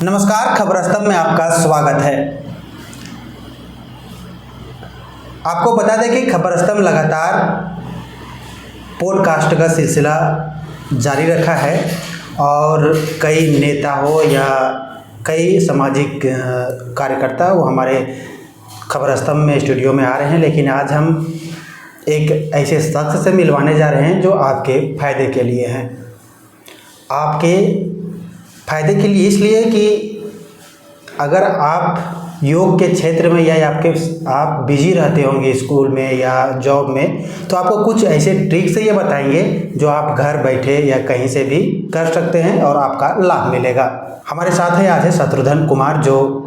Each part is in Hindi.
नमस्कार, खबर स्तंभ में आपका स्वागत है। आपको बता दें कि खबर स्तंभ लगातार पॉडकास्ट का सिलसिला जारी रखा है और कई नेता हो या कई सामाजिक कार्यकर्ता वो हमारे खबर स्तंभ में स्टूडियो में आ रहे हैं, लेकिन आज हम एक ऐसे शख्स से मिलवाने जा रहे हैं जो आपके फ़ायदे के लिए हैं। आपके फ़ायदे के लिए इसलिए कि अगर आप योग के क्षेत्र में या आप बिजी रहते होंगे स्कूल में या जॉब में, तो आपको कुछ ऐसे ट्रिक्स ये बताएंगे जो आप घर बैठे या कहीं से भी कर सकते हैं और आपका लाभ मिलेगा। हमारे साथ है आज शत्रुघ्न कुमार, जो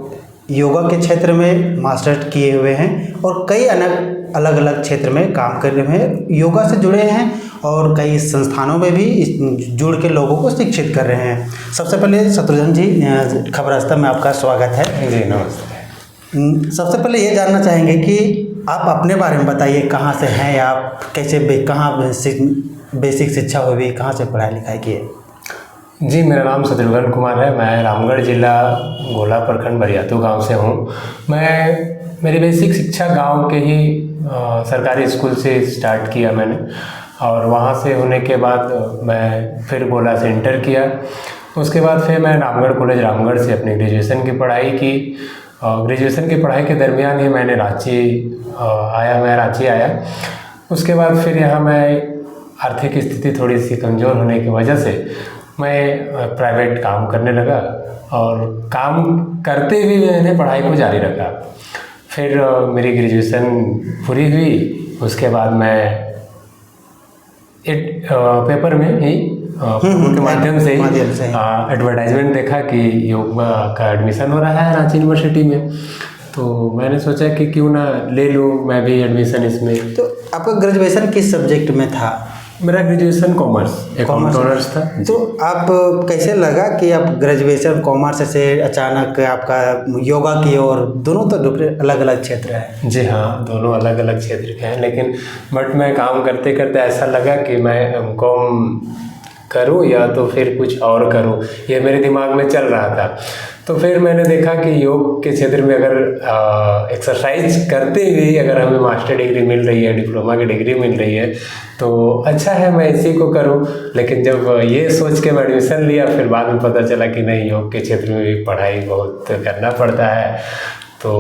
योगा के क्षेत्र में मास्टर किए हुए हैं और कई अलग अलग क्षेत्र में काम कर रहे हैं, योगा से जुड़े हैं और कई संस्थानों में भी जुड़ के लोगों को शिक्षित कर रहे हैं। सबसे पहले शत्रुघ्न जी, खबर स्तंभ में आपका स्वागत है। जी नमस्ते। सबसे पहले ये जानना चाहेंगे कि आप अपने बारे में बताइए, कहाँ से हैं आप, कैसे कहाँ बेसिक शिक्षा हुई, कहाँ से पढ़ाई लिखाई की है? जी, मेरा नाम शत्रुघ्न कुमार है। मैं रामगढ़ जिला गोला प्रखंड बरियातू गांव से हूँ। मेरी बेसिक शिक्षा गांव के ही सरकारी स्कूल से स्टार्ट किया मैंने, और वहाँ से होने के बाद मैं फिर गोला से इंटर किया। उसके बाद फिर मैं रामगढ़ कॉलेज रामगढ़ से अपनी ग्रेजुएशन की पढ़ाई की। ग्रेजुएशन की पढ़ाई के दरमियान ही मैं रांची आया। उसके बाद फिर यहाँ मैं आर्थिक स्थिति थोड़ी सी कमज़ोर होने की वजह से मैं प्राइवेट काम करने लगा, और काम करते हुए मैंने पढ़ाई को जारी रखा। फिर मेरी ग्रेजुएशन पूरी हुई। उसके बाद मैं एक पेपर में ही के माध्यम से एडवर्टाइजमेंट देखा कि योगा का एडमिशन हो रहा है रांची यूनिवर्सिटी में, तो मैंने सोचा कि क्यों ना ले लूँ मैं भी एडमिशन इसमें। तो आपका ग्रेजुएशन किस सब्जेक्ट में था? मेरा ग्रेजुएशन कॉमर्स ऑनर्स था। तो आप कैसे लगा कि आप ग्रेजुएशन कॉमर्स से अचानक आपका योगा की ओर? दोनों तो अलग अलग क्षेत्र हैं। जी हाँ, दोनों अलग अलग क्षेत्र के हैं, लेकिन बट मैं काम करते करते ऐसा लगा कि मैं एमकॉम करूं या तो फिर कुछ और करूं, ये मेरे दिमाग में चल रहा था। तो फिर मैंने देखा कि योग के क्षेत्र में अगर एक्सरसाइज करते हुए अगर हमें मास्टर डिग्री मिल रही है, डिप्लोमा की डिग्री मिल रही है, तो अच्छा है, मैं इसी को करूं। लेकिन जब ये सोच के मैं एडमिशन लिया, फिर बाद में पता चला कि नहीं, योग के क्षेत्र में भी पढ़ाई बहुत करना पड़ता है। तो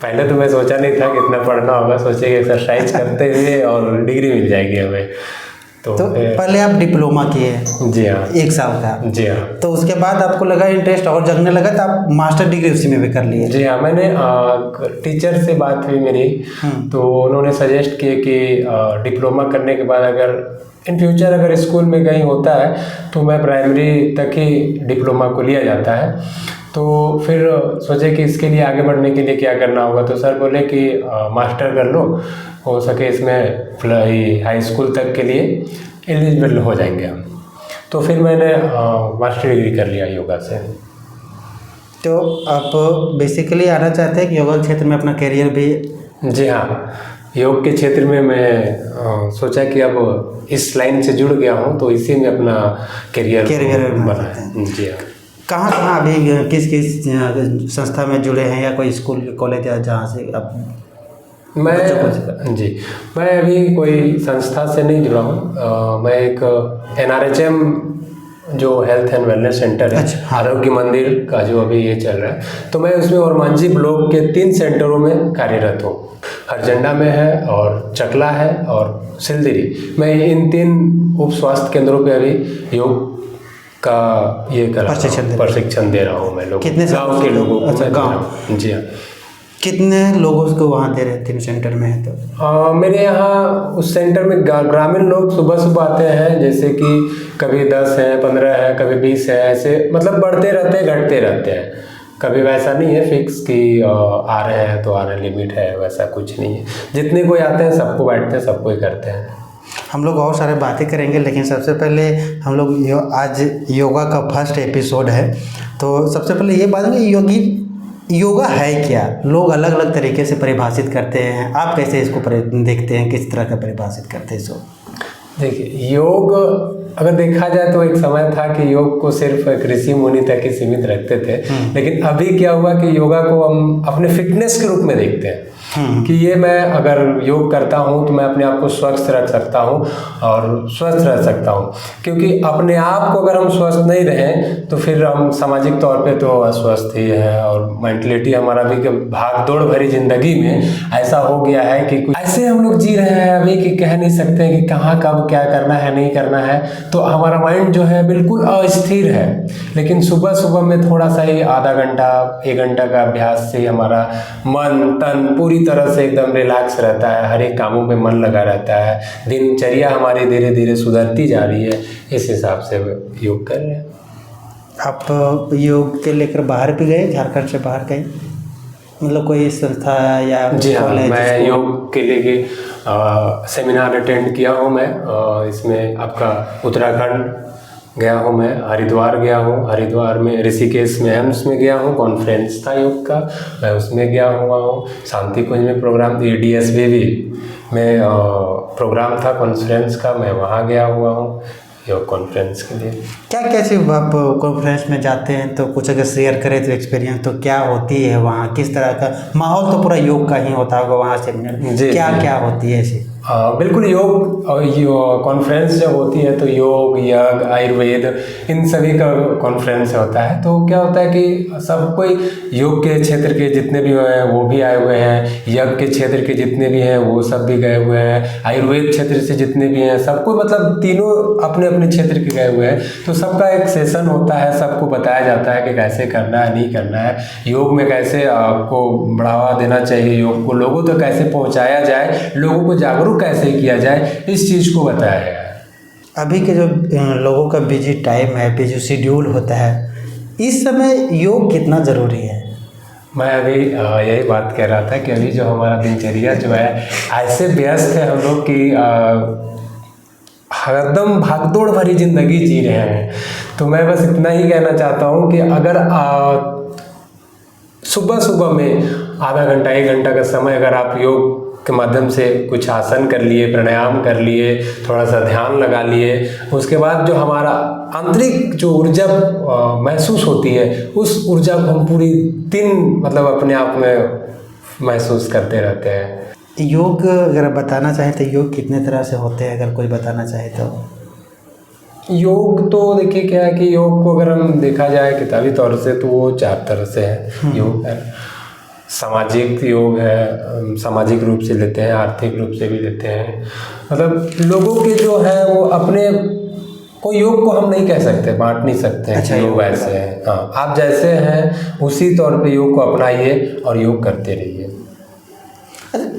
पहले तो मैं सोचा नहीं था कि इतना पढ़ना होगा, सोचे कि एक्सरसाइज करते हुए और डिग्री मिल जाएगी हमें। तो पहले आप डिप्लोमा किए? जी हाँ, 1 साल का। जी हाँ। तो उसके बाद आपको लगा इंटरेस्ट और जगने लगा, तो आप मास्टर डिग्री उसी में भी कर लिए? जी हाँ, मैंने टीचर से बात हुई मेरी, तो उन्होंने सजेस्ट किए कि डिप्लोमा करने के बाद अगर इन फ्यूचर अगर स्कूल में कहीं होता है तो मैं प्राइमरी तक ही डिप्लोमा को लिया जाता है। तो फिर सोचे कि इसके लिए आगे बढ़ने के लिए क्या करना होगा, तो सर बोले कि मास्टर कर लो, हो सके इसमें हाई स्कूल तक के लिए एलिजिबल हो जाएंगे हम। तो फिर मैंने मास्टर डिग्री कर लिया योगा से। तो आप बेसिकली आना चाहते हैं कि योगा क्षेत्र में अपना करियर भी? जी हाँ, योग के क्षेत्र में मैं सोचा कि अब इस लाइन से जुड़ गया हूँ तो इसी में अपना करियर बनाए। जी हाँ। कहाँ अभी किस संस्था में जुड़े हैं, या कोई स्कूल कॉलेज या जहाँ से आप? मैं अभी कोई संस्था से नहीं जुड़ा हूँ। मैं एक NRHM जो हेल्थ एंड वेलनेस सेंटर है, आरोग्य मंदिर का जो अभी ये चल रहा है, तो मैं उसमें ओरमांझी ब्लॉक के 3 सेंटरों में कार्यरत हूँ। हरजंडा में है और चकला है और सिलदिरी। मैं इन 3 उप स्वास्थ्य केंद्रों पे अभी योग का ये प्रशिक्षण दे रहा हूँ मैं लोगों, कितने गाँव के लोगों को? अच्छा, गाँव। जी हाँ। कितने लोगों को वहाँ दे रहे हैं? 3 सेंटर में है तो? मेरे यहाँ उस सेंटर में ग्रामीण लोग सुबह आते हैं, जैसे कि कभी 10 हैं, 15 हैं, कभी 20 हैं, ऐसे मतलब बढ़ते रहते हैं, घटते रहते हैं। कभी वैसा नहीं है फिक्स कि आ रहे हैं तो आ रहे, लिमिट है, वैसा कुछ नहीं है। जितने कोई आते हैं सबको बैठते हैं, सबको ही करते हैं। हम लोग और सारे बातें करेंगे, लेकिन सबसे पहले हम लोग आज योगा का फर्स्ट एपिसोड है, तो सबसे पहले ये बात है योगा है क्या? लोग अलग अलग तरीके से परिभाषित करते हैं, आप कैसे इसको देखते हैं, किस तरह का परिभाषित करते हैं इसको? देखिए, योग अगर देखा जाए तो एक समय था कि योग को सिर्फ एक ऋषि मुनि तक ही सीमित रखते थे, लेकिन अभी क्या हुआ कि योगा को हम अपने फिटनेस के रूप में देखते हैं कि ये मैं अगर योग करता हूँ तो मैं अपने आप को स्वस्थ रख सकता हूँ और स्वस्थ रह सकता हूँ, क्योंकि अपने आप को अगर हम स्वस्थ नहीं रहें तो फिर हम सामाजिक तौर पे तो अस्वस्थ ही है, और मेंटलिटी हमारा भी भाग दौड़ भरी जिंदगी में ऐसा हो गया है कि कुछ ऐसे हम लोग जी रहे हैं अभी कि कह नहीं सकते कि कहाँ कब क्या करना है नहीं करना है, तो हमारा माइंड जो है बिल्कुल अस्थिर है। लेकिन सुबह सुबह में थोड़ा सा ही आधा घंटा 1 घंटा का अभ्यास से हमारा मन तन पूरी तरह से एकदम रिलैक्स रहता है, हर एक कामों में मन लगा रहता है, दिनचर्या हमारी धीरे धीरे सुधरती जा रही है। इस हिसाब से योग कर रहे हैं। आप योग के लेकर बाहर भी गए, झारखंड से बाहर गए, मतलब कोई संस्था या जी हाँ, कॉलेज? मैं योग के लिए सेमिनार अटेंड किया हूँ। मैं इसमें आपका उत्तराखंड गया हूँ, मैं हरिद्वार गया हूँ, हरिद्वार में ऋषिकेश में एम्स में गया हूँ, कॉन्फ्रेंस था योग का, मैं उसमें गया हुआ हूँ। शांति कुंज में प्रोग्राम DSBB में प्रोग्राम था कॉन्फ्रेंस का, मैं वहाँ गया हुआ हूँ योग कॉन्फ्रेंस के लिए। क्या कैसे आप कॉन्फ्रेंस में जाते हैं तो कुछ अगर शेयर करें तो एक्सपीरियंस, तो क्या होती है वहाँ, किस तरह का माहौल? तो पूरा योग का ही होता होगा वहाँ सेमिनार में, क्या क्या होती है ऐसी? बिल्कुल, योग कॉन्फ्रेंस जब होती है तो योग यज्ञ आयुर्वेद इन सभी का कॉन्फ्रेंस होता है। तो क्या होता है कि सब कोई योग के क्षेत्र के जितने भी हैं वो भी आए हुए हैं, यज्ञ के क्षेत्र के जितने भी हैं वो सब भी गए हुए हैं, आयुर्वेद क्षेत्र से जितने भी हैं सबको, मतलब तीनों अपने अपने क्षेत्र के गए हुए हैं। तो सबका एक सेशन होता है, सबको बताया जाता है कि कैसे करना है नहीं करना है, योग में कैसे आपको बढ़ावा देना चाहिए, योग को लोगों तक कैसे पहुँचाया जाए, लोगों को जागरूक कैसे किया जाए, इस चीज़ को बताया गया है। अभी के जो लोगों का बिजी टाइम है, बिजी शेड्यूल होता है, इस समय योग कितना ज़रूरी है? मैं अभी यही बात कह रहा था कि अभी जो हमारा दिनचर्या जो है ऐसे व्यस्त है हम लोग कि हरदम भागदौड़ भरी जिंदगी जी रहे हैं। तो मैं बस इतना ही कहना चाहता हूँ कि अगर सुबह सुबह में आधा घंटा 1 घंटा का समय अगर आप योग के माध्यम से कुछ आसन कर लिए, प्राणायाम कर लिए, थोड़ा सा ध्यान लगा लिए, उसके बाद जो हमारा आंतरिक जो ऊर्जा महसूस होती है उस ऊर्जा को हम पूरी दिन मतलब अपने आप में महसूस करते रहते हैं। योग अगर बताना चाहें तो योग कितने तरह से होते हैं, अगर कोई बताना चाहे तो? योग तो देखिए क्या है कि योग को अगर हम देखा जाए किताबी तौर से तो वो 4 तरह से है। योग है सामाजिक योग है, सामाजिक रूप से लेते हैं, आर्थिक रूप से भी लेते हैं, मतलब लोगों के जो है वो अपने को योग को हम नहीं कह सकते, बांट नहीं सकते हैं। अच्छा, योग ऐसे है, हाँ, आप जैसे हैं उसी तौर पे योग को अपनाइए और योग करते रहिए।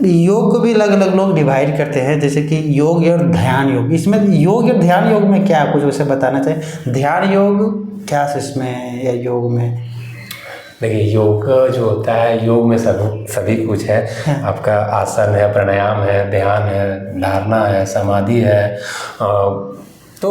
योग को भी अलग अलग लोग डिवाइड करते हैं, जैसे कि योग और ध्यान योग। इसमें योग और ध्यान योग में क्या कुछ वैसे बताना चाहिए? ध्यान योग क्या इसमें या योग में? देखिए, योग जो होता है, योग में सभी कुछ है। हाँ। आपका आसन है, प्राणायाम है, ध्यान है, धारणा है, समाधि है, तो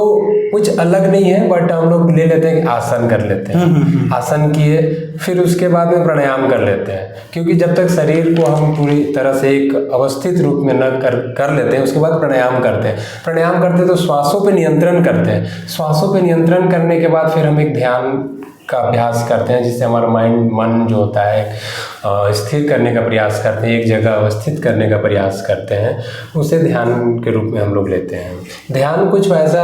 कुछ अलग नहीं है, बट हम लोग ले लेते हैं कि आसन कर लेते हैं, आसन किए फिर उसके बाद में प्राणायाम कर लेते हैं, क्योंकि जब तक शरीर को हम पूरी तरह से एक अवस्थित रूप में न कर लेते हैं उसके बाद प्राणायाम करते हैं। प्राणायाम करते हैं तो श्वासों पे नियंत्रण करते हैं, श्वासों पे नियंत्रण करने के बाद फिर हम एक ध्यान का अभ्यास करते हैं, जिससे हमारा मन जो होता है स्थिर करने का प्रयास करते हैं, एक जगह अवस्थित करने का प्रयास करते हैं, उसे ध्यान के रूप में हम लोग लेते हैं। ध्यान कुछ वैसा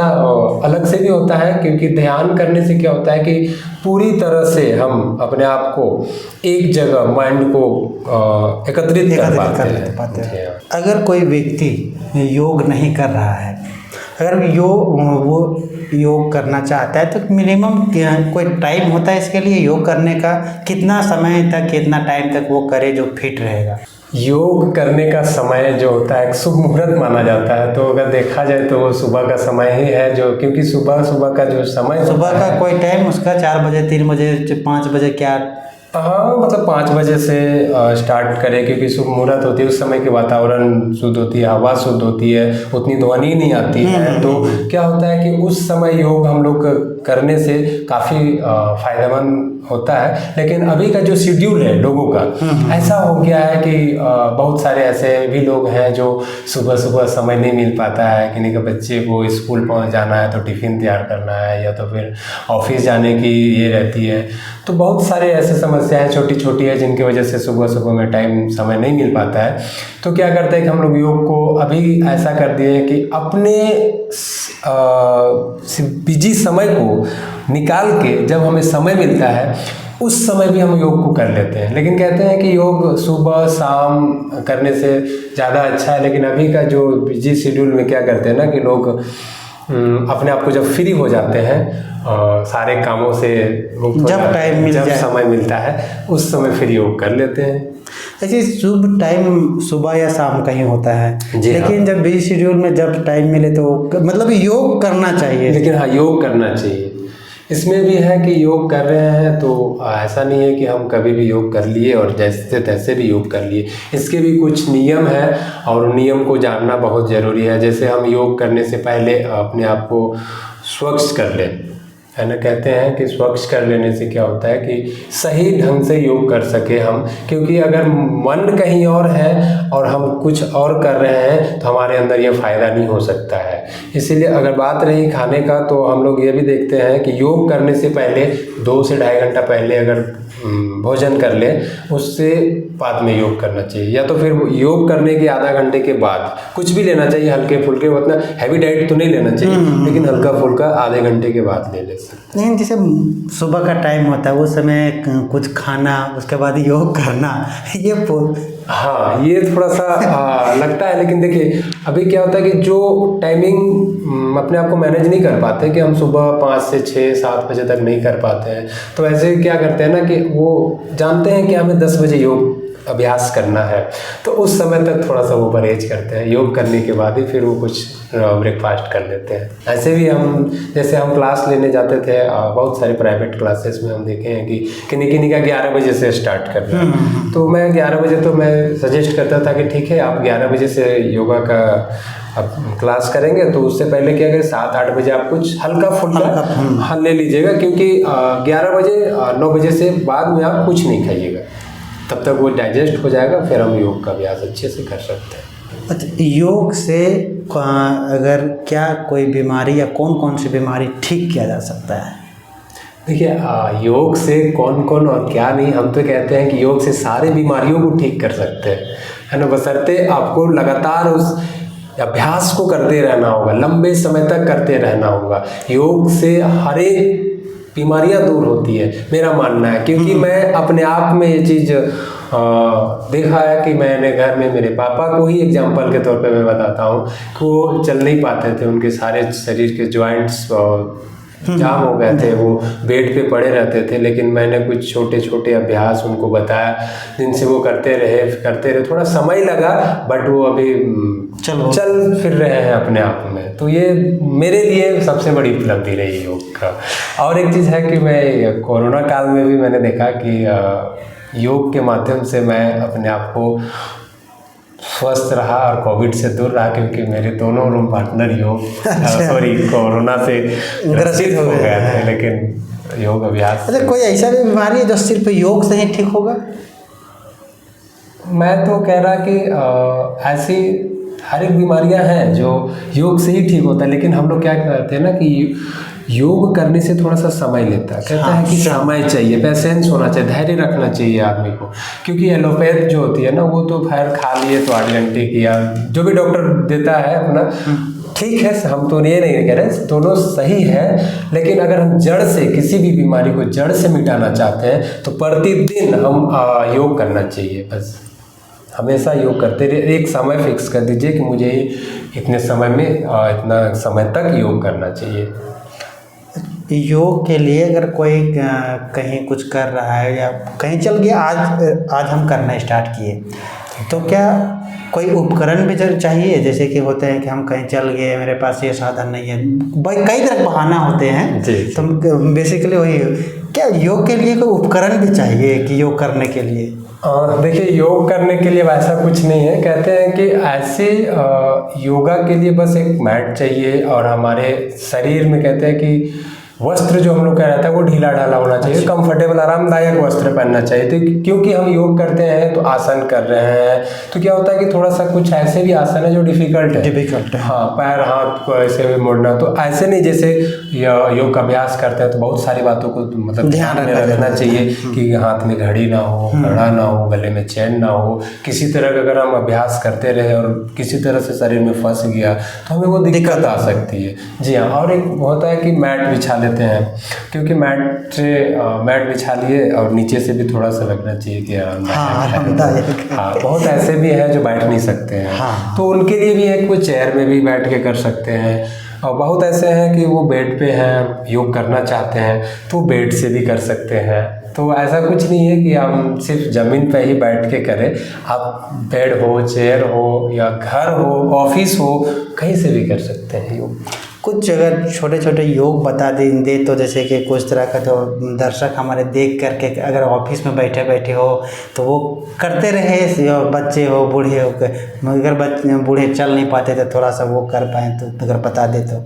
अलग से भी होता है, क्योंकि ध्यान करने से क्या होता है कि पूरी तरह से हम अपने आप को एक जगह माइंड को एकत्रित कर पाते हैं। अगर कोई व्यक्ति योग नहीं कर रहा है, अगर वो योग करना चाहता है तो मिनिमम कोई टाइम होता है इसके लिए योग करने का? कितना समय तक, कितना टाइम तक वो करे जो फिट रहेगा? योग करने का समय जो होता है एक शुभ मुहूर्त माना जाता है, तो अगर देखा जाए तो वो सुबह का समय ही है, जो क्योंकि सुबह का जो समय सुबह का कोई टाइम उसका 4 बजे, 3 बजे, 5 बजे, क्या? हाँ, मतलब 5 बजे से स्टार्ट करें, क्योंकि शुभ मुहूर्त होती है, उस समय के वातावरण शुद्ध होती है, हवा शुद्ध होती है, उतनी ध्वनि नहीं आती है। तो क्या होता है कि उस समय योग हम लोग करने से काफ़ी फ़ायदेमंद होता है। लेकिन अभी का जो शेड्यूल है लोगों का ऐसा हो गया है कि बहुत सारे ऐसे भी लोग हैं जो सुबह सुबह समय नहीं मिल पाता है, किन्हीं के बच्चे को स्कूल पहुंच जाना है तो टिफ़िन तैयार करना है, या तो फिर ऑफिस जाने की ये रहती है। तो बहुत सारे ऐसे समस्याएं छोटी छोटी है जिनकी वजह से सुबह सुबह में टाइम समय नहीं मिल पाता है। तो क्या करते हैं कि हम लोग योग को अभी ऐसा कर दिए हैं कि अपने बिजी समय को निकाल के जब हमें समय मिलता है उस समय भी हम योग को कर लेते हैं। लेकिन कहते हैं कि योग सुबह शाम करने से ज़्यादा अच्छा है। लेकिन अभी का जो बिजी शेड्यूल में क्या करते हैं ना कि लोग अपने आप को जब फ्री हो जाते हैं सारे कामों से मुक्त हो जब जाते टाइम हैं, मिल जब जाए, समय मिलता है उस समय फिर योग कर लेते हैं। ऐसे शुभ टाइम सुबह या शाम का ही होता है, जी हाँ। लेकिन जब बिजी शेड्यूल में जब टाइम मिले तो मतलब योग करना चाहिए। लेकिन हाँ, योग करना चाहिए। इसमें भी है कि योग कर रहे हैं तो ऐसा नहीं है कि हम कभी भी योग कर लिए और जैसे तैसे भी योग कर लिए। इसके भी कुछ नियम हैं और नियम को जानना बहुत ज़रूरी है। जैसे हम योग करने से पहले अपने आप को स्वच्छ कर लें, है ना। कहते हैं कि स्वच्छ कर लेने से क्या होता है कि सही ढंग से योग कर सके हम, क्योंकि अगर मन कहीं और है और हम कुछ और कर रहे हैं तो हमारे अंदर ये फ़ायदा नहीं हो सकता है। इसीलिए अगर बात रही खाने का तो हम लोग ये भी देखते हैं कि योग करने से पहले 2 से ढाई घंटा पहले अगर भोजन कर ले उससे बाद में योग करना चाहिए, या तो फिर योग करने के आधा घंटे के बाद कुछ भी लेना चाहिए हल्के फुल्के, उतना हैवी डाइट तो नहीं लेना चाहिए लेकिन हल्का फुल्का आधे घंटे के बाद ले सकते हैं। लेकिन जैसे सुबह का टाइम होता है उस समय कुछ खाना उसके बाद योग करना ये हाँ, ये थोड़ा सा लगता है। लेकिन देखिए अभी क्या होता है कि जो टाइमिंग अपने आप को मैनेज नहीं कर पाते कि हम सुबह 5 से 6 7 बजे तक नहीं कर पाते हैं, तो ऐसे क्या करते हैं ना कि वो जानते हैं कि हमें 10 बजे योग अभ्यास करना है तो उस समय तक थोड़ा सा वो परहेज करते हैं। योग करने के बाद ही फिर वो कुछ ब्रेकफास्ट कर लेते हैं। ऐसे भी हम जैसे हम क्लास लेने जाते थे बहुत सारे प्राइवेट क्लासेस में हम देखे हैं कि किन्हीं का 11 बजे से स्टार्ट करना है, तो मैं 11 बजे तो मैं सजेस्ट करता था कि ठीक है आप 11 बजे से योगा का अब क्लास करेंगे तो उससे पहले क्या करें 7-8 बजे आप कुछ हल्का फुल्का ले लीजिएगा, क्योंकि 11 बजे 9 बजे से बाद में आप कुछ नहीं खाइएगा, तब तक वो डाइजेस्ट हो जाएगा, फिर हम योग का अभ्यास अच्छे से कर सकते हैं। अच्छा, योग से अगर क्या कोई बीमारी या कौन कौन सी बीमारी ठीक किया जा सकता है? देखिए योग से कौन कौन और क्या नहीं, हम तो कहते हैं कि योग से सारी बीमारियों को ठीक कर सकते हैं, है ना। बशर्ते आपको लगातार उस अभ्यास को करते रहना होगा, लंबे समय तक करते रहना होगा। योग से हर एक बीमारियां दूर होती है मेरा मानना है, क्योंकि मैं अपने आप में ये चीज़ देखा है कि मैंने घर में मेरे पापा को ही एग्जांपल के तौर पे मैं बताता हूँ कि वो चल नहीं पाते थे, उनके सारे शरीर के जॉइंट्स जाम हो गए थे, वो बेड पे पड़े रहते थे। लेकिन मैंने कुछ छोटे छोटे अभ्यास उनको बताया जिनसे वो करते रहे, थोड़ा समय लगा बट वो अभी चल फिर रहे हैं अपने आप में। तो ये मेरे लिए सबसे बड़ी उपलब्धि रही योग का। और एक चीज़ है कि मैं कोरोना काल में भी मैंने देखा कि योग के माध्यम से मैं अपने आप को स्वस्थ रहा और कोविड से दूर रहा, क्योंकि मेरे दोनों रूम पार्टनर कोरोना से ग्रसित हो गए थे, लेकिन योग अभ्यास। अच्छा, कोई ऐसा भी बीमारी है जो सिर्फ योग से ही ठीक होगा? मैं तो कह रहा कि ऐसी हर एक बीमारियां हैं जो योग से ही ठीक होता है, लेकिन हम लोग क्या करते हैं ना कि योग करने से थोड़ा सा समय लेता है। कहता है कि समय चाहिए, पेशेंस होना चाहिए, धैर्य रखना चाहिए आदमी को, क्योंकि एलोपैथ जो होती है ना वो तो खैर खा लिए तो 8 घंटे की या जो भी डॉक्टर देता है अपना ठीक है, हम तो ये नहीं कह रहे दोनों सही है, लेकिन अगर हम जड़ से किसी भी बीमारी को जड़ से मिटाना चाहते हैं तो प्रतिदिन हम योग करना चाहिए। बस हमेशा योग करते रहिए, एक समय फिक्स कर दीजिए कि मुझे इतने समय में इतना समय तक योग करना चाहिए। योग के लिए अगर कोई कहीं कुछ कर रहा है या कहीं चल गया, आज हम करना स्टार्ट किए, तो क्या कोई उपकरण भी चाहिए? जैसे कि होते हैं कि हम कहीं चल गए, मेरे पास ये साधन नहीं है, भाई कई तरह बहाना होते हैं जी। तो बेसिकली वही, क्या योग के लिए कोई उपकरण भी चाहिए कि योग करने के लिए? देखिए योग करने के लिए वैसा कुछ नहीं है। कहते हैं कि ऐसे योगा के लिए बस एक मैट चाहिए और हमारे शरीर में कहते हैं कि वस्त्र जो हम लोग कह रहे थे वो ढीला ढाला होना चाहिए, कंफर्टेबल आरामदायक वस्त्र पहनना चाहिए। तो क्योंकि हम योग करते हैं तो आसन कर रहे हैं, तो क्या होता है कि थोड़ा सा कुछ ऐसे भी आसन है जो डिफिकल्ट है। हाँ, पैर हाथ को ऐसे भी मोड़ना, तो ऐसे नहीं जैसे योग का अभ्यास करते हैं तो बहुत सारी बातों को मतलब ध्यान में रखना चाहिए कि हाथ में घड़ी ना हो, कड़ा ना हो, गले में चैन ना हो। किसी तरह का अगर हम अभ्यास करते रहे और किसी तरह से शरीर में फंस गया तो हमें वो दिक्कत आ सकती है। जी हाँ, और एक होता है कि मैट बिछा लेते हैं, क्योंकि मैट बिछा लिए और नीचे से भी थोड़ा सा लगना चाहिए कि हाँ, बहुत ऐसे भी हैं जो बैठ नहीं सकते हैं, तो उनके लिए भी है, कोई चेयर में भी बैठ के कर सकते हैं। और बहुत ऐसे हैं कि वो बेड पे हैं, योग करना चाहते हैं तो बेड से भी कर सकते हैं। तो ऐसा कुछ नहीं है कि हम सिर्फ ज़मीन पे ही बैठ के करें, आप बेड हो, चेयर हो या घर हो, ऑफिस हो, कहीं से भी कर सकते हैं योग। कुछ अगर छोटे छोटे योग बता दे तो जैसे कि कुछ तरह का जो दर्शक हमारे देख करके अगर ऑफिस में बैठे बैठे हो तो वो करते रहे, बच्चे हो बूढ़े हो, अगर बूढ़े चल नहीं पाते तो थोड़ा सा वो कर पाएँ तो अगर बता दे तो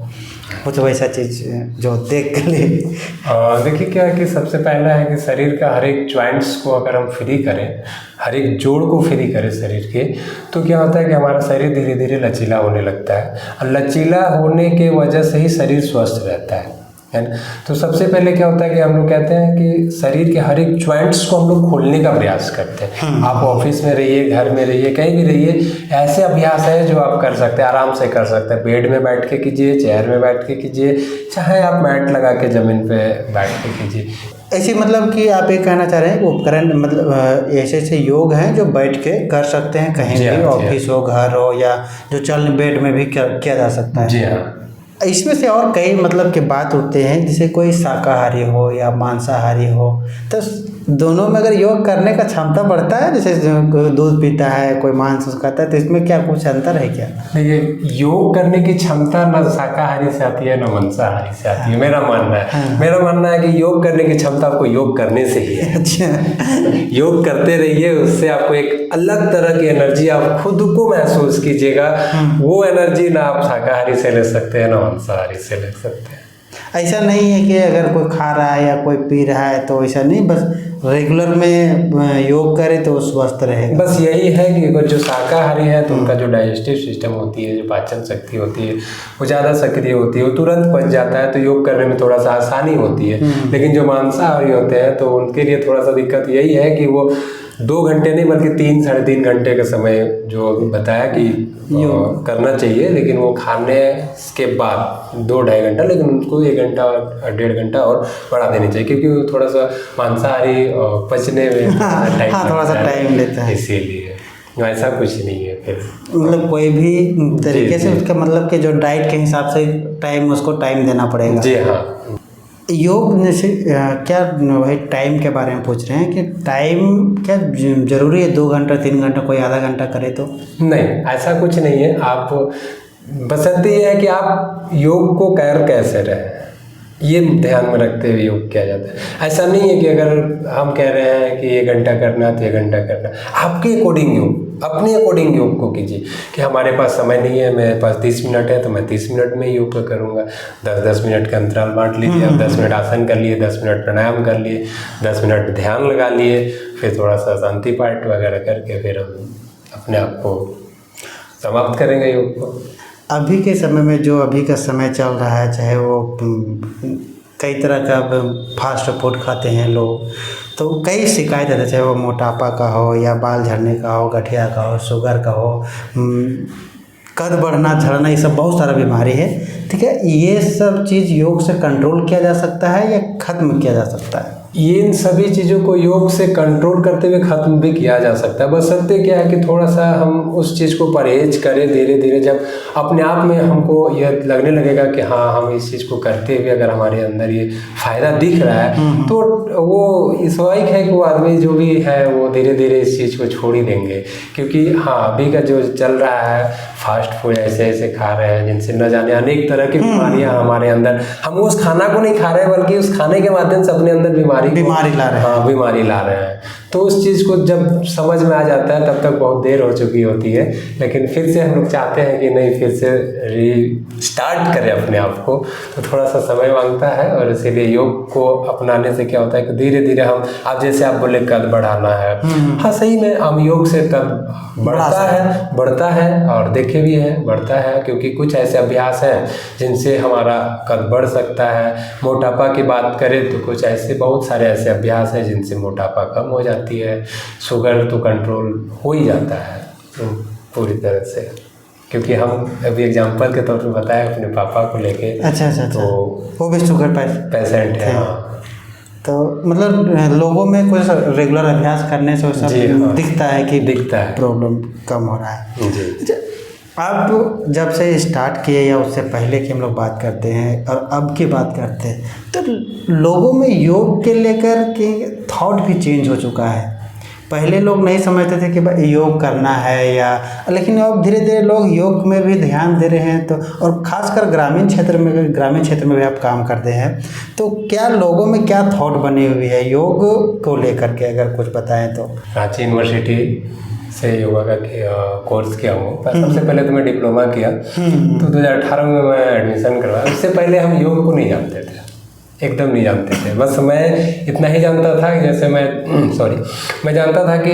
कुछ वैसा चीज़ जो देख कर ले। देखिए क्या है कि सबसे पहला है कि शरीर का हर एक जॉइंट्स को अगर हम फ्री करें, हर एक जोड़ को फ्री करें शरीर के, तो क्या होता है कि हमारा शरीर धीरे धीरे लचीला होने लगता है, और लचीला होने के वजह से ही शरीर स्वस्थ रहता है ना। तो सबसे पहले क्या होता है कि हम लोग कहते हैं कि शरीर के हर एक जॉइंट्स को हम लोग खोलने का प्रयास करते हैं। आप ऑफिस में रहिए, घर में रहिए, कहीं भी रहिए, ऐसे अभ्यास है जो आप कर सकते हैं, आराम से कर सकते हैं। बेड में बैठ के कीजिए, चेयर में बैठ के कीजिए, चाहे आप मैट लगा के ज़मीन पे बैठ के कीजिए। ऐसे मतलब कि आप ये कहना चाह रहे हैं उपकरण मतलब ऐसे ऐसे योग हैं जो बैठ के कर सकते हैं कहीं भी, ऑफिस हो, घर हो, या जो चल बेड में भी किया जा सकता है। जी हाँ। इसमें से और कई मतलब के बात उठते हैं, जैसे कोई शाकाहारी हो या मांसाहारी हो, तो दोनों में अगर योग करने का क्षमता बढ़ता है, जैसे कोई दूध पीता है, कोई मांस खाता है, तो इसमें क्या कुछ अंतर है क्या? देखिए, योग करने की क्षमता न शाकाहारी से आती है न मांसाहारी से आती है, मेरा मानना है। मेरा मानना है कि योग करने की क्षमता आपको योग करने से ही है। अच्छा, योग करते रहिए, उससे आपको एक अलग तरह की एनर्जी आप खुद को महसूस कीजिएगा। वो एनर्जी ना आप शाकाहारी से ले सकते हैं ना मांसाहारी से ले सकते हैं। ऐसा नहीं है कि अगर कोई खा रहा है या कोई पी रहा है तो ऐसा नहीं, बस रेगुलर में योग करे तो स्वस्थ रहेगा। बस यही है कि अगर जो शाकाहारी है तो उनका जो डाइजेस्टिव सिस्टम होती है, जो पाचन शक्ति होती है, वो ज़्यादा सक्रिय होती है, वो तुरंत पच जाता है, तो योग करने में थोड़ा सा आसानी होती है। लेकिन जो मांसाहारी होते हैं तो उनके लिए थोड़ा सा दिक्कत यही है कि वो 2 घंटे नहीं बल्कि 3 साढ़े 3 घंटे का समय जो बताया कि करना चाहिए, लेकिन वो खाने के बाद 2-2.5 घंटा, लेकिन उनको 1 घंटा और 1.5 घंटा और बढ़ा देनी चाहिए, क्योंकि वो थोड़ा सा मांसाहारी पचने में थोड़ा सा टाइम लेता है, इसीलिए ऐसा कुछ नहीं है। फिर मतलब कोई भी तरीके से उसका मतलब कि जो डाइट के हिसाब से उसको टाइम देना पड़ेगा। जी हाँ। योग जैसे क्या वही टाइम के बारे में पूछ रहे हैं कि टाइम क्या जरूरी है 2 घंटा 3 घंटा, कोई आधा घंटा करे तो? नहीं, ऐसा कुछ नहीं है। आप बशर्ते ये है कि आप योग को कर कैसे रहे, ये ध्यान में रखते हुए योग किया जाता है। ऐसा नहीं है कि अगर हम कह रहे हैं कि 1 घंटा करना तो 1 घंटा करना, आपके अकॉर्डिंग योग, अपने अकॉर्डिंग योग को कीजिए। कि हमारे पास समय नहीं है, मेरे पास 30 मिनट है तो मैं 30 मिनट में योग करूँगा। 10-10 मिनट का अंतराल बांट लीजिए। अब 10 मिनट आसन कर लिए, 10 मिनट प्राणायाम कर लिए, 10 मिनट ध्यान लगा लिए, फिर थोड़ा सा शांति पाठ वगैरह करके फिर हम अपने आप को समाप्त करेंगे योग को। अभी के समय में जो अभी का समय चल रहा है, चाहे वो कई तरह का फास्ट फूड खाते हैं लोग, तो कई शिकायत है, चाहे वो मोटापा का हो या बाल झड़ने का हो, गठिया का हो, शुगर का हो, कद बढ़ना, झड़ना, ये सब बहुत सारा बीमारी है। ठीक है, ये सब चीज़ योग से कंट्रोल किया जा सकता है या ख़त्म किया जा सकता है? इन सभी चीज़ों को योग से कंट्रोल करते हुए ख़त्म भी किया जा सकता है। बशर्ते क्या है कि थोड़ा सा हम उस चीज़ को परहेज करें धीरे धीरे। जब अपने आप में हमको यह लगने लगेगा कि हाँ, हम इस चीज़ को करते हुए अगर हमारे अंदर ये फ़ायदा दिख रहा है, तो वो स्वाभाविक है कि वो आदमी जो भी है वो धीरे धीरे इस चीज़ को छोड़ ही देंगे। क्योंकि हाँ, अभी का जो चल रहा है, फास्ट फूड ऐसे ऐसे खा रहे हैं जिनसे न जाने अनेक तरह की बीमारियाँ हमारे अंदर, हम उस खाना को नहीं खा रहे हैं बल्कि उस खाने के माध्यम से अपने अंदर बीमारी बीमारी ला रहे हैं। हाँ, बीमारी ला रहे हैं। तो उस चीज़ को जब समझ में आ जाता है तब तक बहुत देर हो चुकी होती है, लेकिन फिर से हम लोग चाहते हैं कि नहीं, फिर से रीस्टार्ट करें अपने आप को, तो थोड़ा सा समय मांगता है। और इसीलिए योग को अपनाने से क्या होता है कि धीरे धीरे हम, आप जैसे आप बोले कद बढ़ाना है, हाँ सही में हम योग से कद बढ़ता है और देखे भी हैं बढ़ता है, क्योंकि कुछ ऐसे अभ्यास हैं जिनसे हमारा कद बढ़ सकता है। मोटापा की बात करें तो कुछ ऐसे बहुत सारे ऐसे अभ्यास हैं जिनसे मोटापा कम हो जाती है, शुगर तो कंट्रोल हो ही जाता है पूरी तरह से। क्योंकि हम अभी एग्जांपल के तौर पे बताया अपने पापा को लेके। अच्छा। तो वो भी शुगर पेशेंट है। हाँ। तो मतलब लोगों में कुछ रेगुलर अभ्यास करने से जी हाँ, दिखता है प्रॉब्लम कम हो रहा है जी। आप जब से स्टार्ट किए या उससे पहले की हम लोग बात करते हैं और अब की बात करते हैं, तो लोगों में योग के लेकर के थॉट भी चेंज हो चुका है। पहले लोग नहीं समझते थे कि भाई योग करना है या, लेकिन अब धीरे धीरे लोग योग में भी ध्यान दे रहे हैं। तो और ख़ासकर ग्रामीण क्षेत्र में भी आप काम करते हैं, तो क्या लोगों में क्या थॉट बनी हुई है योग को लेकर के, अगर कुछ बताएं तो। रांची यूनिवर्सिटी से योगा का कोर्स किया हूँ। सबसे पहले तो मैं डिप्लोमा किया, तो 2018 में मैं एडमिशन करवाया। उससे पहले हम योग को नहीं जानते थे, एकदम नहीं जानते थे। बस मैं इतना ही जानता था कि जैसे मैं जानता था कि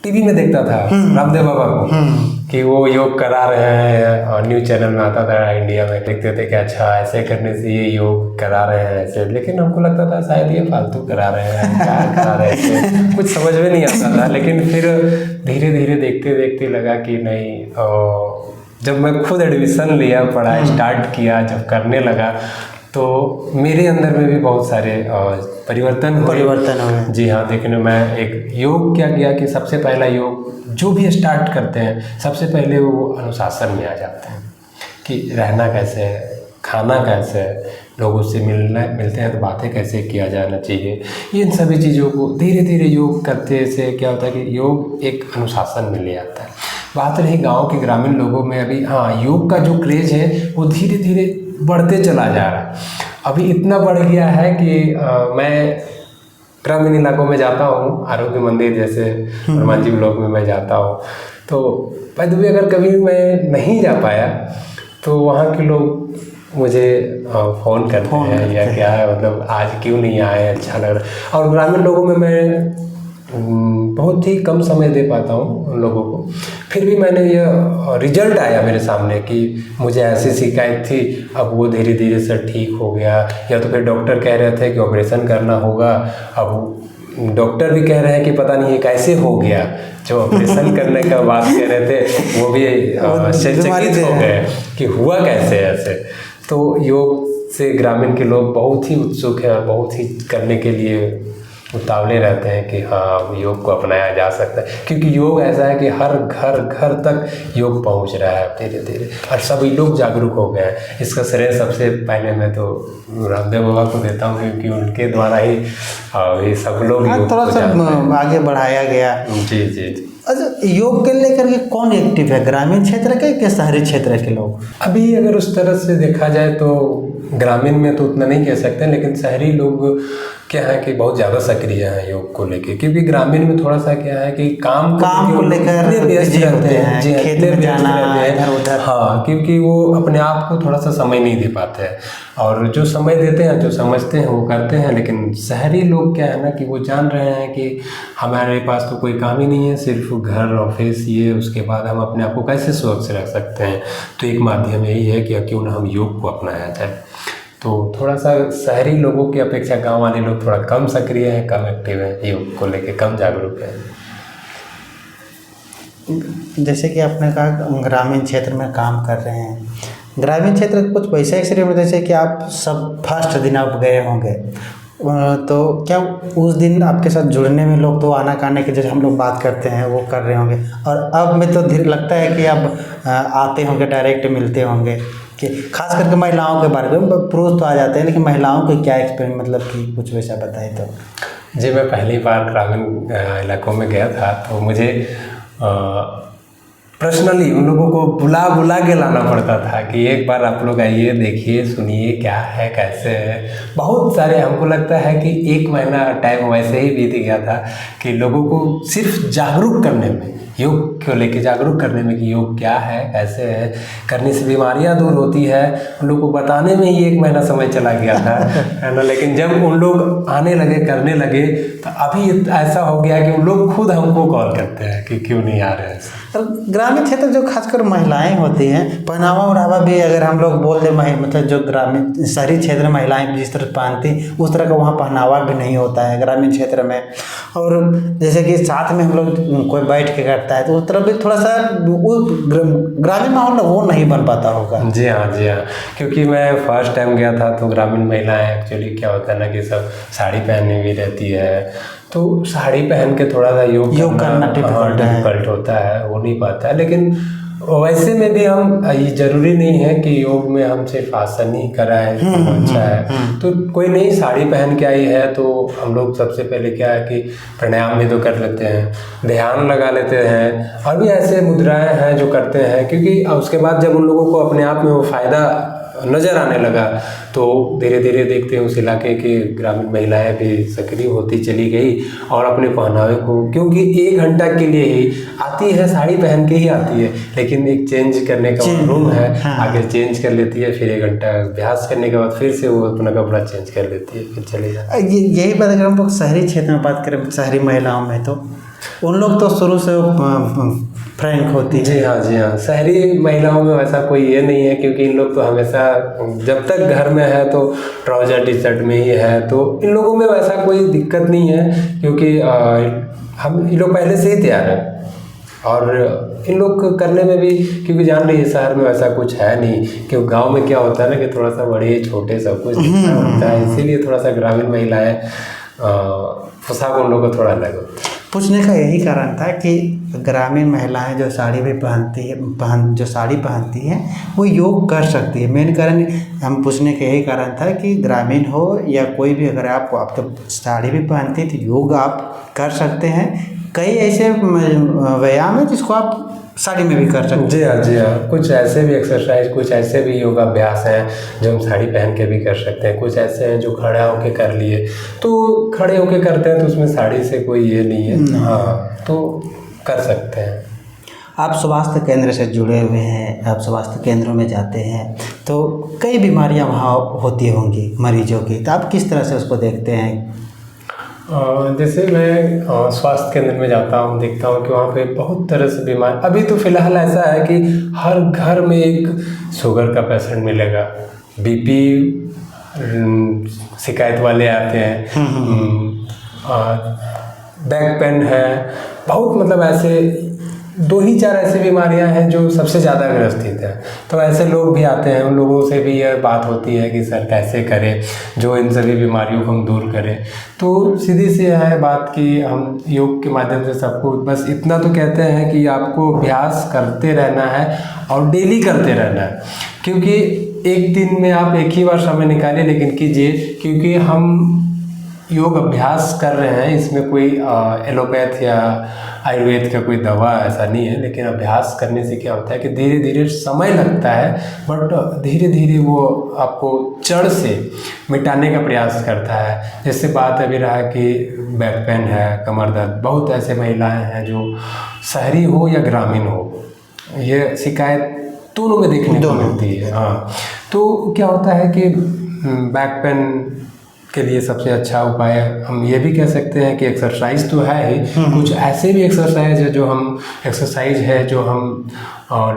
टीवी में देखता था रामदेव बाबा को कि वो योग करा रहे हैं, और न्यूज़ चैनल में आता था इंडिया में, देखते थे कि अच्छा ऐसे करने से ये योग करा रहे हैं ऐसे। लेकिन हमको लगता था शायद ये फालतू करा रहे हैं, क्या करा रहे हैं, कुछ समझ में नहीं आता था। लेकिन फिर धीरे धीरे देखते देखते लगा कि नहीं, जब मैं खुद एडमिशन लिया, पढ़ाई स्टार्ट किया, जब करने लगा, तो मेरे अंदर में भी बहुत सारे परिवर्तन हुए। जी हाँ, देखने मैं एक योग क्या किया कि सबसे पहला योग जो भी स्टार्ट करते हैं, सबसे पहले वो अनुशासन में आ जाते हैं कि रहना कैसे है, खाना कैसे है, लोगों से मिलते हैं तो बातें कैसे किया जाना चाहिए। इन सभी चीज़ों को धीरे धीरे योग करते से क्या होता है कि योग एक अनुशासन में ले आता है। बात रही गाँव के ग्रामीण लोगों में, अभी हाँ योग का जो क्रेज़ है वो धीरे धीरे बढ़ते चला जा रहा है। अभी इतना बढ़ गया है कि मैं ग्रामीण इलाकों में जाता हूँ, आरोग्य मंदिर जैसे हनुमान जी ब्लॉक में मैं जाता हूँ, तो भाई भी अगर कभी मैं नहीं जा पाया तो वहाँ के लोग मुझे फ़ोन करते हैं या क्या है, मतलब आज क्यों नहीं आए, अच्छा लग रहा है। और ग्रामीण लोगों में मैं बहुत ही कम समय दे पाता हूँ उन लोगों को, फिर भी मैंने यह रिजल्ट आया मेरे सामने कि मुझे ऐसी शिकायत थी, अब वो धीरे धीरे से ठीक हो गया। या तो फिर डॉक्टर कह रहे थे कि ऑपरेशन करना होगा, अब डॉक्टर भी कह रहे हैं कि पता नहीं ये कैसे हो गया। जो ऑपरेशन करने का बात कह रहे थे वो भी आश्चर्यचकित हो गए कि हुआ कैसे ऐसे। तो योग से ग्रामीण के लोग बहुत ही उत्सुक हैं और बहुत ही करने के लिए उतावले रहते हैं कि हाँ योग को अपनाया जा सकता है, क्योंकि योग ऐसा है कि हर घर तक योग पहुंच रहा है धीरे धीरे, और सभी लोग जागरूक हो गए हैं। इसका श्रेय सबसे पहले मैं तो रामदेव बाबा को देता हूँ, क्योंकि उनके द्वारा ही ये सब लोग योग थोड़ा सा आगे बढ़ाया गया। जी। अच्छा, योग के लेकर के कौन एक्टिव है, ग्रामीण क्षेत्र के शहरी क्षेत्र के लोग? अभी अगर उस तरह से देखा जाए तो ग्रामीण में तो उतना नहीं कह सकते, लेकिन शहरी लोग क्या है कि बहुत ज़्यादा सक्रिय हैं योग को लेके, क्योंकि ग्रामीण में थोड़ा सा क्या है कि काम को लेकर व्यस्त रहते हैं, खेत में जाना इधर उधर। हाँ, क्योंकि वो अपने आप को थोड़ा सा समय नहीं दे पाते हैं, और जो समय देते हैं, जो समझते हैं वो करते हैं। लेकिन शहरी लोग क्या है ना कि वो जान रहे हैं कि हमारे पास तो कोई काम ही नहीं है, सिर्फ घर ऑफिस ये, उसके बाद हम अपने आप को कैसे स्वच्छ रख सकते हैं। तो एक माध्यम यही है कि क्यों ना हम योग को अपनाया जाए। तो थोड़ा सा शहरी लोगों की अपेक्षा गांव वाले लोग थोड़ा कम सक्रिय हैं, कम एक्टिव हैं, योग को लेके कम जागरूक हैं। जैसे कि आपने कहा ग्रामीण क्षेत्र में काम कर रहे हैं, ग्रामीण क्षेत्र का कुछ वैसा एक्सपीरियंस, जैसे कि आप सब फर्स्ट दिन आप गए होंगे, तो क्या उस दिन आपके साथ जुड़ने में लोग तो आना काने के जैसे हम लोग बात करते हैं वो कर रहे होंगे, और अब में तो लगता है कि आप आते होंगे, डायरेक्ट मिलते होंगे, कि खास करके महिलाओं के बारे में, पुरुष तो आ जाते हैं लेकिन महिलाओं के क्या एक्सपीरियंस, मतलब कि कुछ वैसा बताएं तो। जी, मैं पहली बार ग्रामीण इलाकों में गया था, तो मुझे पर्सनली उन लोगों को बुला बुला के लाना पड़ता था कि एक बार आप लोग आइए, देखिए, सुनिए क्या है, कैसे है। बहुत सारे, हमको लगता है कि 1 महीना टाइम वैसे ही बीत गया था कि लोगों को सिर्फ जागरूक करने में, योग को लेके जागरूक करने में कि योग क्या है, कैसे है, करने से बीमारियां दूर होती है, उन लोग को बताने में ही 1 महीना समय चला गया था, है ना। लेकिन जब उन लोग आने लगे, करने लगे, तो अभी ऐसा हो गया कि उन लोग खुद हमको कॉल करते हैं कि क्यों नहीं आ रहे हैं। और ग्रामीण क्षेत्र जो खासकर महिलाएं होती हैं, पहनावा ओढ़ावा भी अगर हम लोग बोल दें, मतलब जो ग्रामीण शहरी क्षेत्र में महिलाएं जिस तरह पहनती उस तरह का वहाँ पहनावा भी नहीं होता है ग्रामीण क्षेत्र में। और जैसे कि साथ में हम लोग कोई बैठ के करता है तो उस तरह भी थोड़ा सा वो ग्रामीण माहौल वो नहीं बन पाता होगा। जी हाँ, जी हाँ, क्योंकि मैं फर्स्ट टाइम गया था तो ग्रामीण महिलाएं एक्चुअली क्या होता है ना कि सब साड़ी पहने हुई रहती है, तो साड़ी पहन के थोड़ा सा योग करना डिफिकल्ट होता है, हो नहीं पाता है। लेकिन वैसे में भी हम, ये जरूरी नहीं है कि योग में हम सिर्फ आसन ही कराएं तो अच्छा है। तो कोई नहीं, साड़ी पहन के आई है तो हम लोग सबसे पहले क्या है कि प्राणायाम भी तो कर लेते हैं, ध्यान लगा लेते हैं, और भी ऐसे मुद्राएं हैं जो करते हैं। क्योंकि उसके बाद जब उन लोगों को अपने आप में वो फायदा नज़र आने लगा तो धीरे धीरे देखते हैं उस इलाके की ग्रामीण महिलाएं भी सक्रिय होती चली गई और अपने पहनावे को, क्योंकि 1 घंटा के लिए ही आती है, साड़ी पहन के ही आती है, लेकिन एक चेंज करने का रूम है, आगे चेंज कर लेती है, फिर 1 घंटा अभ्यास करने के बाद फिर से वो अपना कपड़ा चेंज कर लेती है, फिर चले जाती है। यही बात अगर हम लोग शहरी क्षेत्र में बात करें, शहरी महिलाओं में, तो उन लोग तो शुरू से फ्रैंक होती है। जी हाँ, जी हाँ, शहरी महिलाओं में वैसा कोई ये नहीं है, क्योंकि इन लोग तो हमेशा जब तक घर में है तो ट्राउजर टी शर्ट में ही है, तो इन लोगों में वैसा कोई दिक्कत नहीं है, क्योंकि हम इन लोग पहले से ही तैयार हैं। और इन लोग करने में भी, क्योंकि जान रही है शहर में वैसा कुछ है नहीं, क्योंकि गांव में क्या होता है ना कि थोड़ा सा बड़े छोटे सब कुछ होता है, इसीलिए थोड़ा सा ग्रामीण महिलाएं पोशाक उन लोगों को थोड़ा अलग होता है। पूछने का यही कारण था कि ग्रामीण महिलाएं जो साड़ी भी पहनती है, जो साड़ी पहनती हैं वो योग कर सकती है। मेन कारण हम पूछने का यही कारण था कि ग्रामीण हो या कोई भी, अगर आप तो साड़ी भी पहनती है तो योग आप कर सकते हैं। कई ऐसे व्यायाम है जिसको आप साड़ी में भी कर सकते हैं। जी हाँ, जी हाँ, कुछ ऐसे भी एक्सरसाइज, कुछ ऐसे भी योगाभ्यास हैं जो हम साड़ी पहन के भी कर सकते हैं, कुछ ऐसे हैं जो खड़ा होके कर लिए, तो खड़े होके करते हैं तो उसमें साड़ी से कोई ये नहीं है। हाँ, तो कर सकते हैं। आप स्वास्थ्य केंद्र से जुड़े हुए हैं, आप स्वास्थ्य केंद्रों में जाते हैं तो कई बीमारियां वहाँ होती होंगी मरीजों की, तो आप किस तरह से उसको देखते हैं? जैसे मैं स्वास्थ्य केंद्र में जाता हूँ, देखता हूँ कि वहाँ पे बहुत तरह से बीमार, अभी तो फ़िलहाल ऐसा है कि हर घर में एक शुगर का पेशेंट मिलेगा, बीपी शिकायत वाले आते हैं, बैक पेन है, बहुत मतलब ऐसे 2 ही 4 ऐसी बीमारियां हैं जो सबसे ज़्यादा ग्रसित हैं। तो ऐसे लोग भी आते हैं, उन लोगों से भी यह बात होती है कि सर कैसे करें जो इन सभी बीमारियों को हम दूर करें। तो सीधी सी है बात कि हम योग के माध्यम से सबको बस इतना तो कहते हैं कि आपको अभ्यास करते रहना है और डेली करते रहना है, क्योंकि एक दिन में आप एक ही बार समय निकालिए, लेकिन कीजिए, क्योंकि हम योग अभ्यास कर रहे हैं, इसमें कोई एलोपैथ या आयुर्वेद का कोई दवा ऐसा नहीं है, लेकिन अभ्यास करने से क्या होता है कि धीरे धीरे समय लगता है, बट धीरे धीरे वो आपको जड़ से मिटाने का प्रयास करता है। जैसे बात अभी रहा कि बैक पेन है, कमर दर्द, बहुत ऐसे महिलाएं हैं जो शहरी हो या ग्रामीण हो, ये शिकायत दोनों में देखने को मिलती है। हाँ, तो क्या होता है कि बैक पेन के लिए सबसे अच्छा उपाय हम ये भी कह सकते हैं कि एक्सरसाइज तो है ही, कुछ ऐसे भी एक्सरसाइज है जो हम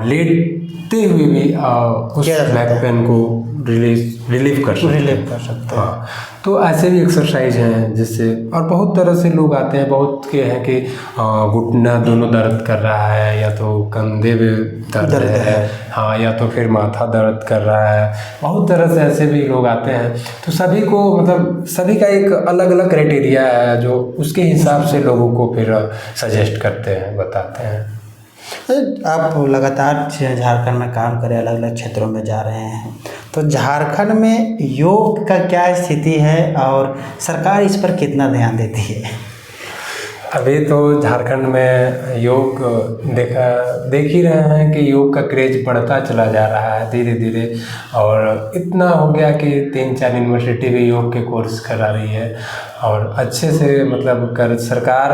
लेटते हुए भी उस बैक पेन को रिलीव कर सकते हैं। हाँ, तो ऐसे भी एक्सरसाइज हैं जिससे, और बहुत तरह से लोग आते हैं, बहुत के हैं कि घुटना दोनों दर्द कर रहा है, या तो कंधे में दर्द है, हाँ, या तो फिर माथा दर्द कर रहा है, बहुत तरह से ऐसे भी लोग आते हैं। तो सभी को, मतलब सभी का एक अलग अलग क्राइटेरिया है जो उसके हिसाब से लोगों को फिर सजेस्ट करते हैं, बताते हैं। आप लगातार झारखंड में काम करें, अलग अलग क्षेत्रों में जा रहे हैं, तो झारखंड में योग का क्या स्थिति है और सरकार इस पर कितना ध्यान देती है? अभी तो झारखंड में योग देख ही रहे हैं कि योग का क्रेज बढ़ता चला जा रहा है धीरे धीरे, और इतना हो गया कि 3-4 यूनिवर्सिटी भी योग के कोर्स करा रही है। और अच्छे से मतलब कर सरकार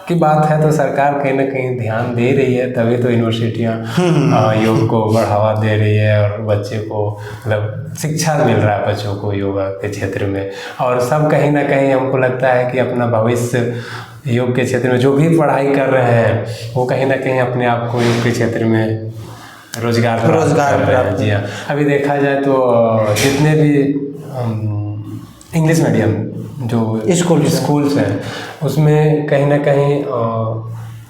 की बात है तो सरकार कहीं ना कहीं ध्यान दे रही है, तभी तो यूनिवर्सिटियाँ योग को बढ़ावा दे रही है और बच्चे को मतलब शिक्षा मिल रहा है बच्चों को योगा के क्षेत्र में। और सब कहीं ना कहीं हमको लगता है कि अपना भविष्य योग के क्षेत्र में जो भी पढ़ाई कर रहे हैं वो कहीं ना कहीं अपने आप को योग के क्षेत्र में रोजगार कर रहे हैं। जी हाँ, अभी देखा जाए तो जितने भी इंग्लिश मीडियम जो स्कूल्स हैं उसमें कहीं ना कहीं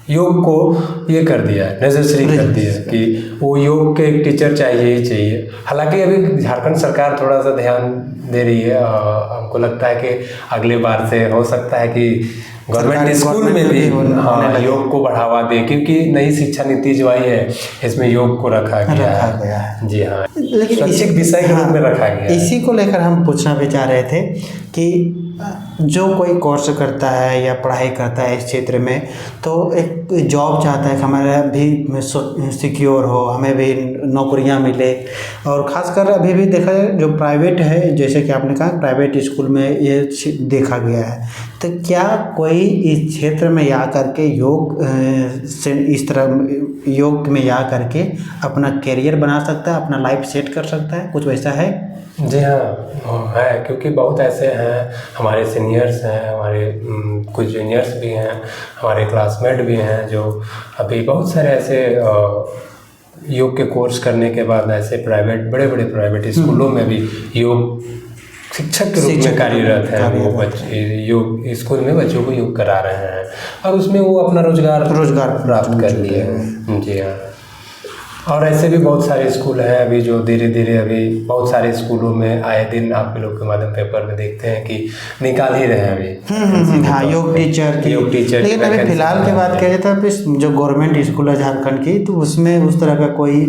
योग को ये कर दिया है, नेसेसरी कर दिया है कि वो योग के एक टीचर चाहिए ही चाहिए। हालांकि अभी झारखंड सरकार थोड़ा सा ध्यान दे रही है, हमको लगता है कि अगले बार से हो सकता है कि गवर्नमेंट स्कूल में भी योग को बढ़ावा दे, क्योंकि नई शिक्षा नीति जो आई है इसमें योग को रखा गया है। जी हाँ, लेकिन इसी विषय के रूप में रखा गया है। इसी को लेकर हम पूछना भी चाह रहे थे कि जो कोई कोर्स करता है या पढ़ाई करता है इस क्षेत्र में, तो एक जॉब चाहता है कि हमारा भी सिक्योर हो, हमें भी नौकरियां मिले। और ख़ासकर अभी भी देखा जाए जो प्राइवेट है, जैसे कि आपने कहा प्राइवेट स्कूल में ये देखा गया है, तो क्या कोई इस क्षेत्र में आ करके योग से इस तरह योग में आ करके अपना करियर बना सकता है, अपना लाइफ सेट कर सकता है, कुछ वैसा है? जी हाँ है, क्योंकि बहुत ऐसे हैं, हमारे सीनियर्स हैं, हमारे कुछ जूनियर्स भी हैं, हमारे क्लासमेट भी हैं जो अभी बहुत सारे ऐसे योग के कोर्स करने के बाद ऐसे बड़े बड़े प्राइवेट स्कूलों में भी योग शिक्षक के रूप में कार्यरत हैं। वो बच्चे योग स्कूल में बच्चों को योग करा रहे हैं और उसमें वो अपना रोजगार प्राप्त कर लिए हैं। जी हाँ, और ऐसे भी बहुत सारे स्कूल हैं अभी जो धीरे धीरे अभी बहुत सारे स्कूलों में आए दिन आप लोग के माध्यम पेपर में देखते हैं कि निकाल ही रहे हैं अभी। हाँ, योग टीचर। लेकिन अभी फिलहाल की बात किया जाए तो जो गवर्नमेंट स्कूल है झारखंड की, तो उसमें उस तरह का कोई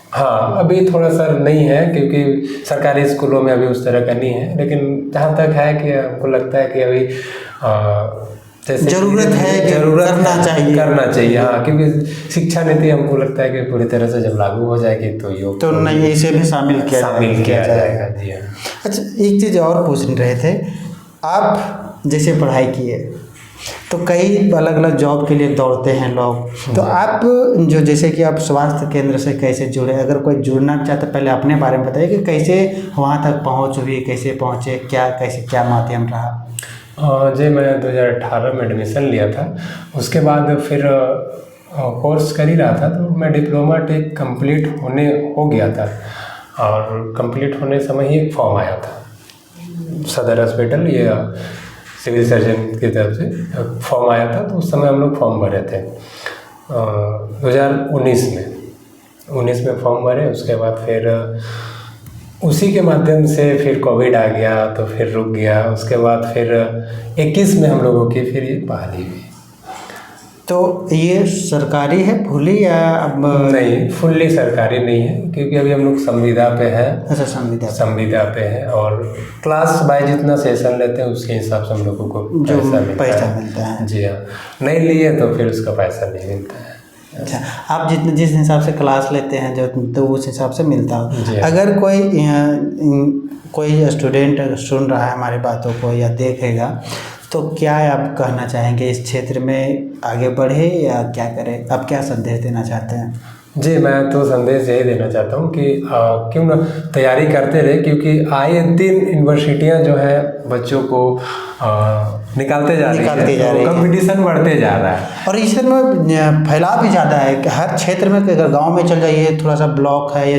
हाँ अभी थोड़ा सा नहीं है, क्योंकि सरकारी स्कूलों में अभी उस तरह का नहीं है। लेकिन जहाँ तक है कि हमको लगता है कि अभी जरूरत करना चाहिए। हाँ, क्योंकि शिक्षा नीति हमको लगता है कि पूरी तरह से जब लागू हो जाएगी तो योग तो नहीं इसे भी शामिल किया जाएगा। जी हाँ। अच्छा, एक चीज़ और पूछ रहे थे, आप जैसे पढ़ाई किए तो कई अलग अलग जॉब के लिए दौड़ते हैं लोग, तो आप जो जैसे कि आप स्वास्थ्य केंद्र से कैसे जुड़े, अगर कोई जुड़ना चाहता पहले अपने बारे में बताइए कि कैसे वहाँ तक पहुँच हुई, कैसे पहुँचे, क्या माध्यम रहा? जी, मैं 2018 में एडमिशन लिया था। उसके बाद फिर कोर्स कर ही रहा था, तो मैं डिप्लोमा टेक कंप्लीट हो गया था। और कंप्लीट होने समय ही एक फॉर्म आया था सदर हॉस्पिटल, ये सिविल सर्जन की तरफ से फॉर्म आया था। तो उस समय हम लोग फॉर्म भरे थे 2019 में फॉर्म भरे। उसके बाद फिर उसी के माध्यम से फिर कोविड आ गया तो फिर रुक गया। उसके बाद फिर 21 में हम लोगों की फिर ये बहाली हुई। तो ये सरकारी है फुली या अब? नहीं, फुल्ली सरकारी नहीं है, क्योंकि अभी हम लोग संविदा पे हैं। अच्छा, संविदा पे हैं और क्लास बाय जितना सेशन लेते हैं उसके हिसाब से हम लोगों को पैसा मिलता है। जी हाँ, नहीं लिए तो फिर उसका पैसा नहीं मिलता है। अच्छा, आप जिस हिसाब से क्लास लेते हैं जो, तो उस हिसाब से मिलता हो। अगर कोई स्टूडेंट सुन रहा है हमारी बातों को या देखेगा, तो क्या आप कहना चाहेंगे, इस क्षेत्र में आगे बढ़े या क्या करें? आप क्या संदेश देना चाहते हैं? जी, मैं तो संदेश यही देना चाहता हूँ कि क्यों ना तैयारी करते रहे, क्योंकि आए दिन यूनिवर्सिटियाँ जो है बच्चों को निकालते जा रही है, कंपटीशन बढ़ते जा रहा है और इसमें फैलाव भी ज़्यादा है। हर क्षेत्र में, अगर गांव में चल जाइए, थोड़ा सा ब्लॉक है या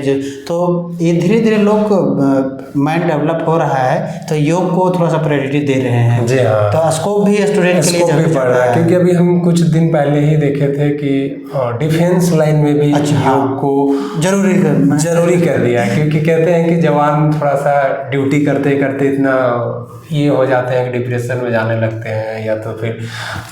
तो ये धीरे धीरे लोग माइंड डेवलप हो रहा है, तो योग को थोड़ा सा प्रायोरिटी दे रहे हैं। जी हाँ, तो स्कोप भी स्टूडेंट के लिए बढ़ रहा है। क्योंकि अभी हम कुछ दिन पहले ही देखे थे कि डिफेंस लाइन में भी योग को जरूरी कर दिया है। क्योंकि कहते हैं कि जवान थोड़ा सा ड्यूटी करते करते इतना ये हो जाते हैं कि डिप्रेशन में जाने लगते हैं, या तो फिर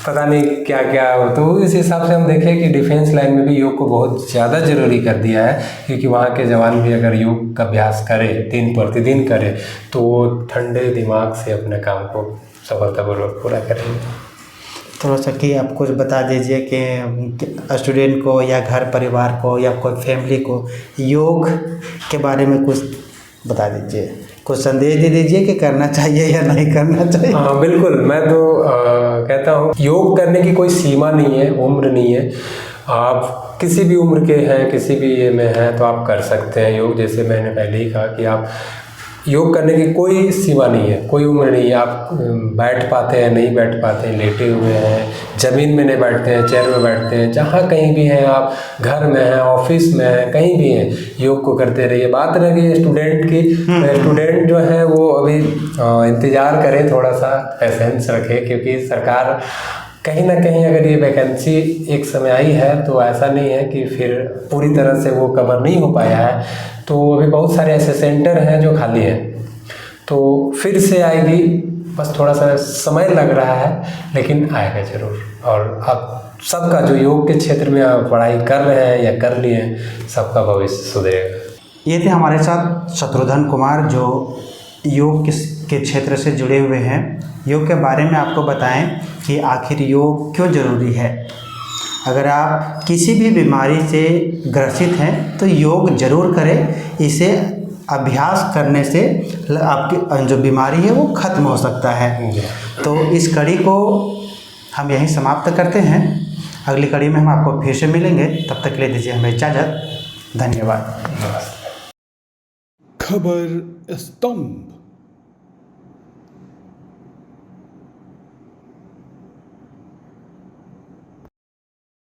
पता नहीं क्या क्या हो। तो इस हिसाब से हम देखें कि डिफेंस लाइन में भी योग को बहुत ज़्यादा ज़रूरी कर दिया है, क्योंकि वहाँ के जवान भी अगर योग का अभ्यास करें, दिन प्रतिदिन करें, तो वो ठंडे दिमाग से अपने काम को सफलतापूर्वक पूरा करेंगे। थोड़ा सा कि आप कुछ बता दीजिए कि स्टूडेंट को या घर परिवार को या कोई फैमिली को योग के बारे में कुछ बता दीजिए, कुछ संदेश दे दीजिए कि करना चाहिए या नहीं करना चाहिए। हाँ बिल्कुल, मैं तो कहता हूँ योग करने की कोई सीमा नहीं है, उम्र नहीं है। आप किसी भी उम्र के हैं, किसी भी ये में हैं तो आप कर सकते हैं योग। जैसे मैंने पहले ही कहा कि आप योग करने की कोई सीमा नहीं है, कोई उम्र नहीं है। आप बैठ पाते हैं, नहीं बैठ पाते हैं, लेटे हुए हैं, ज़मीन में नहीं बैठते हैं, चेयर में बैठते हैं, जहाँ कहीं भी हैं आप, घर में हैं, ऑफिस में हैं, कहीं भी हैं, योग को करते रहिए। बात रही स्टूडेंट की, स्टूडेंट जो है वो अभी इंतज़ार करें, थोड़ा सा पेशेंस रखें, क्योंकि सरकार कहीं ना कहीं अगर ये वैकेंसी एक समय आई है तो ऐसा नहीं है कि फिर पूरी तरह से वो कवर नहीं हो पाया है। तो अभी बहुत सारे ऐसे सेंटर हैं जो खाली हैं, तो फिर से आएगी, बस थोड़ा सा समय लग रहा है, लेकिन आएगा ज़रूर। और आप सबका जो योग के क्षेत्र में आप पढ़ाई कर रहे हैं या कर लिए हैं, सबका भविष्य सुधरेगा। ये थे हमारे साथ शत्रुघ्न कुमार जो योग के क्षेत्र से जुड़े हुए हैं। योग के बारे में आपको बताएं कि आखिर योग क्यों ज़रूरी है। अगर आप किसी भी बीमारी से ग्रसित हैं तो योग ज़रूर करें। इसे अभ्यास करने से आपकी जो बीमारी है वो ख़त्म हो सकता है। तो इस कड़ी को हम यहीं समाप्त करते हैं। अगली कड़ी में हम आपको फिर से मिलेंगे, तब तक के लिए दीजिए हमें इजाज़त। धन्यवाद। खबर स्तंभ।